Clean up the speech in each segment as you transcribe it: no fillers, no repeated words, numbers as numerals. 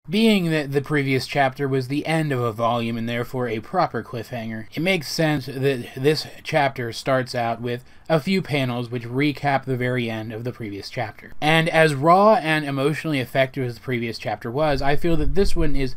Being that the previous chapter was the end of a volume and therefore a proper cliffhanger, it makes sense that this chapter starts out with a few panels which recap the very end of the previous chapter. And as raw and emotionally effective as the previous chapter was, I feel that this one is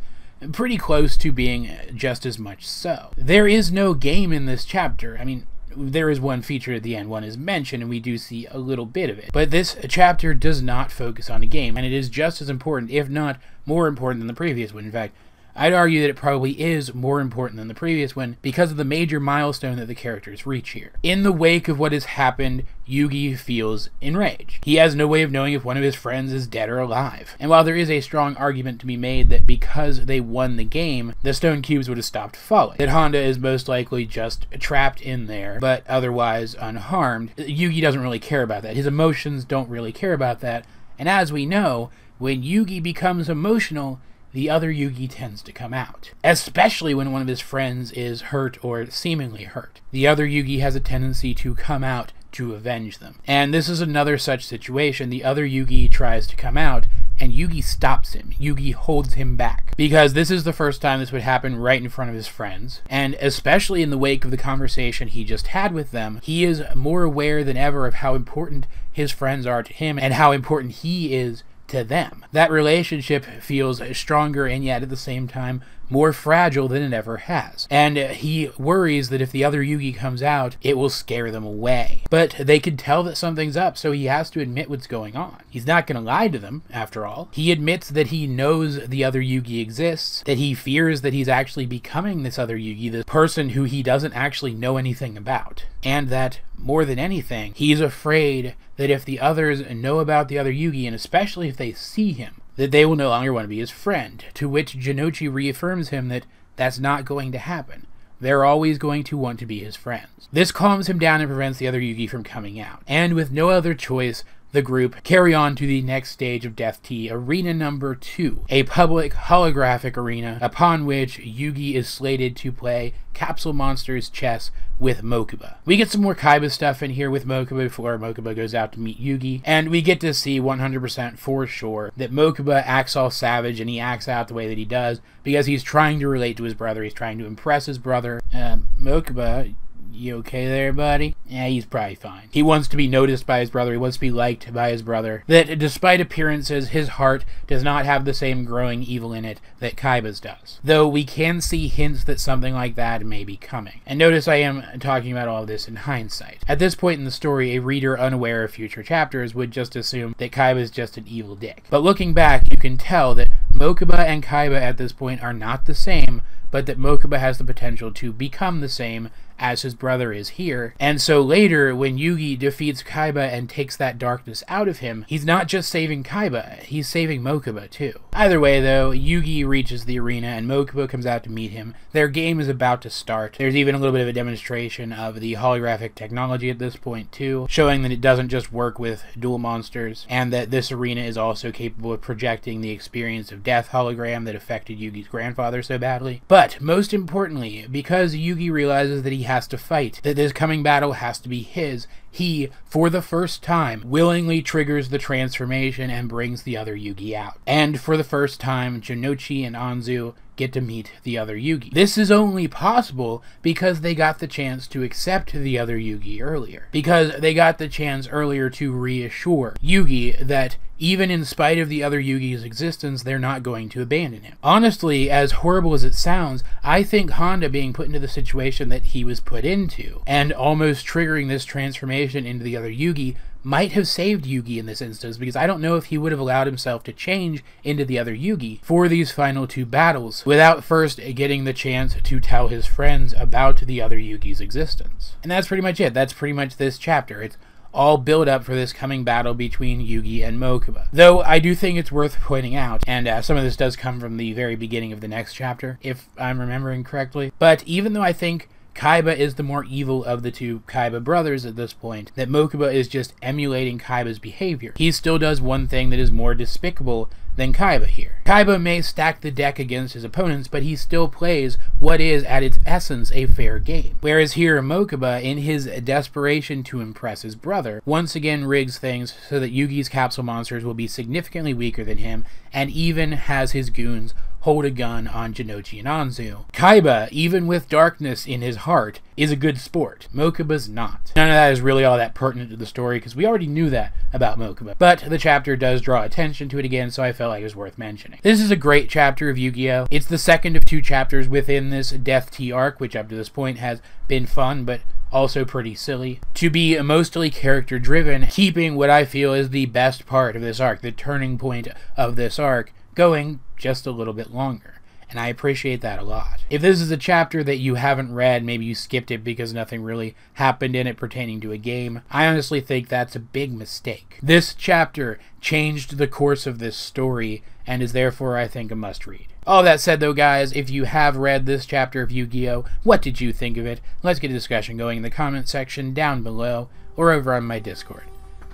pretty close to being just as much so. There is no game in this chapter. I mean, there is one feature at the end, one is mentioned, and we do see a little bit of it. But this chapter does not focus on a game, and it is just as important, if not more important than the previous one. In fact, I'd argue that it probably is more important than the previous one because of the major milestone that the characters reach here. In the wake of what has happened, Yugi feels enraged. He has no way of knowing if one of his friends is dead or alive. And while there is a strong argument to be made that because they won the game, the stone cubes would have stopped falling, that Hernândez is most likely just trapped in there, but otherwise unharmed, Yugi doesn't really care about that. His emotions don't really care about that. And as we know, when Yugi becomes emotional, the other Yugi tends to come out. Especially when one of his friends is hurt or seemingly hurt. The other Yugi has a tendency to come out to avenge them. And this is another such situation. The other Yugi tries to come out, and Yugi stops him. Yugi holds him back. Because this is the first time this would happen right in front of his friends. And especially in the wake of the conversation he just had with them, he is more aware than ever of how important his friends are to him and how important he is to them. That relationship feels stronger and yet at the same time more fragile than it ever has. And he worries that if the other Yugi comes out, it will scare them away. But they can tell that something's up, so he has to admit what's going on. He's not going to lie to them, after all. He admits that he knows the other Yugi exists, that he fears that he's actually becoming this other Yugi, the person who he doesn't actually know anything about. And that, more than anything, he's afraid that if the others know about the other Yugi, and especially if they see him, that they will no longer want to be his friend, to which Jinochi reaffirms him that that's not going to happen. They're always going to want to be his friends. This calms him down and prevents the other Yugi from coming out. And with no other choice, the group carry on to the next stage of Death Tea, Arena number 2, a public holographic arena upon which Yugi is slated to play Capsule Monsters chess with Mokuba. We get some more Kaiba stuff in here with Mokuba before Mokuba goes out to meet Yugi, and we get to see 100% for sure that Mokuba acts all savage, and he acts out the way that he does because he's trying to relate to his brother, he's trying to impress his brother. Mokuba, you okay there, buddy? Yeah, he's probably fine. He wants to be noticed by his brother. He wants to be liked by his brother. That despite appearances, his heart does not have the same growing evil in it that Kaiba's does. Though we can see hints that something like that may be coming. And notice I am talking about all of this in hindsight. At this point in the story, a reader unaware of future chapters would just assume that Kaiba's just an evil dick. But looking back, you can tell that Mokuba and Kaiba at this point are not the same, but that Mokuba has the potential to become the same as his brother is here. And so later, when Yugi defeats Kaiba and takes that darkness out of him, he's not just saving Kaiba, he's saving Mokuba too. Either way though, Yugi reaches the arena and Mokuba comes out to meet him. Their game is about to start. There's even a little bit of a demonstration of the holographic technology at this point too, showing that it doesn't just work with dual monsters, and that this arena is also capable of projecting the experience of death hologram that affected Yugi's grandfather so badly. But most importantly, because Yugi realizes that he has to fight, that this coming battle has to be his, he, for the first time, willingly triggers the transformation and brings the other Yugi out. And for the first time, Jinochi and Anzu get to meet the other Yugi. This is only possible because they got the chance to accept the other Yugi earlier. Because they got the chance earlier to reassure Yugi that even in spite of the other Yugi's existence, they're not going to abandon him. Honestly, as horrible as it sounds, I think Honda being put into the situation that he was put into, and almost triggering this transformation into the other Yugi, might have saved Yugi in this instance, because I don't know if he would have allowed himself to change into the other Yugi for these final two battles without first getting the chance to tell his friends about the other Yugi's existence. And that's pretty much it. That's pretty much this chapter. It's all build up for this coming battle between Yugi and Mokuba. Though I do think it's worth pointing out, and some of this does come from the very beginning of the next chapter, if I'm remembering correctly, but even though I think Kaiba is the more evil of the two Kaiba brothers at this point, that Mokuba is just emulating Kaiba's behavior, he still does one thing that is more despicable than Kaiba here. Kaiba may stack the deck against his opponents, but he still plays what is, at its essence, a fair game. Whereas here, Mokuba, in his desperation to impress his brother, once again rigs things so that Yugi's capsule monsters will be significantly weaker than him, and even has his goons hold a gun on Jinochi and Anzu. Kaiba, even with darkness in his heart, is a good sport. Mokuba's not. None of that is really all that pertinent to the story, because we already knew that about Mokuba. But the chapter does draw attention to it again, so I felt like it was worth mentioning. This is a great chapter of Yu-Gi-Oh! It's the second of 2 chapters within this Death Tea arc, which up to this point has been fun, but also pretty silly. To be mostly character-driven, keeping what I feel is the best part of this arc, the turning point of this arc, going just a little bit longer, and I appreciate that a lot. If this is a chapter that you haven't read, maybe you skipped it because nothing really happened in it pertaining to a game, I honestly think that's a big mistake. This chapter changed the course of this story, and is therefore, I think, a must-read. All that said, though, guys, if you have read this chapter of Yu-Gi-Oh!, what did you think of it? Let's get a discussion going in the comment section down below, or over on my Discord.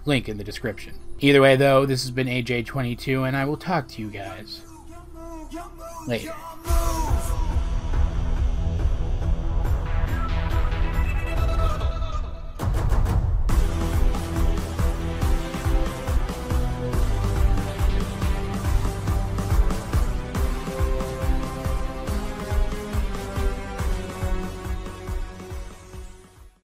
Link in the description. Either way, though, this has been AJ22, and I will talk to you guys later.